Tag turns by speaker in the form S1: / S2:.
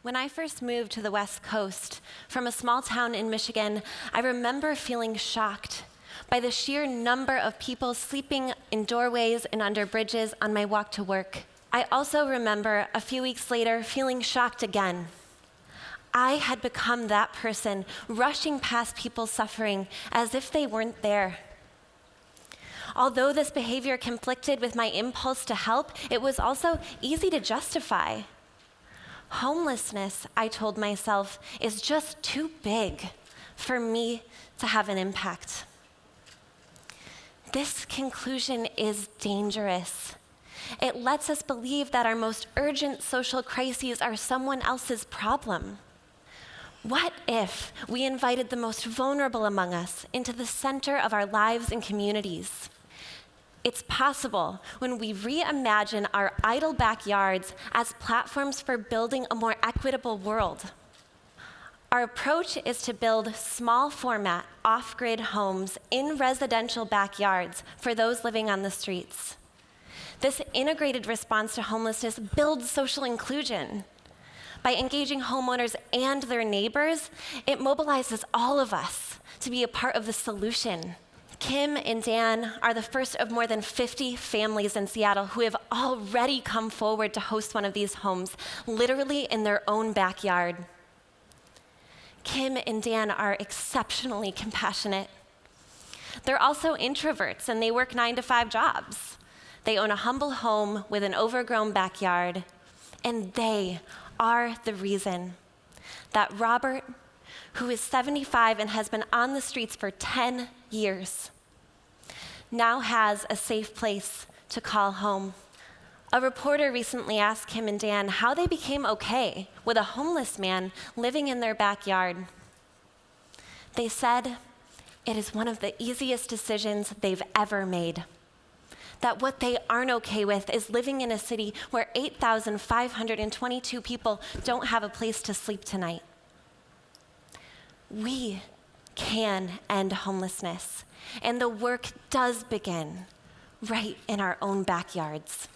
S1: When I first moved to the West Coast from a small town in Michigan, I remember feeling shocked by the sheer number of people sleeping in doorways and under bridges on my walk to work. I also remember a few weeks later feeling shocked again. I had become that person rushing past people suffering as if they weren't there. Although this behavior conflicted with my impulse to help, it was also easy to justify. Homelessness, I told myself, is just too big for me to have an impact. This conclusion is dangerous. It lets us believe that our most urgent social crises are someone else's problem. What if we invited the most vulnerable among us into the center of our lives and communities? It's possible when we reimagine our idle backyards as platforms for building a more equitable world. Our approach is to build small format, off-grid homes in residential backyards for those living on the streets. This integrated response to homelessness builds social inclusion. By engaging homeowners and their neighbors, it mobilizes all of us to be a part of the solution. Kim and Dan are the first of more than 50 families in Seattle who have already come forward to host one of these homes, literally in their own backyard. Kim and Dan are exceptionally compassionate. They're also introverts, and they work 9-to-5 jobs. They own a humble home with an overgrown backyard, and they are the reason that Robert, who is 75 and has been on the streets for 10 years, now has a safe place to call home. A reporter recently asked Kim and Dan how they became okay with a homeless man living in their backyard. They said it is one of the easiest decisions they've ever made. That what they aren't okay with is living in a city where 8,522 people don't have a place to sleep tonight. We can end homelessness, and the work does begin right in our own backyards.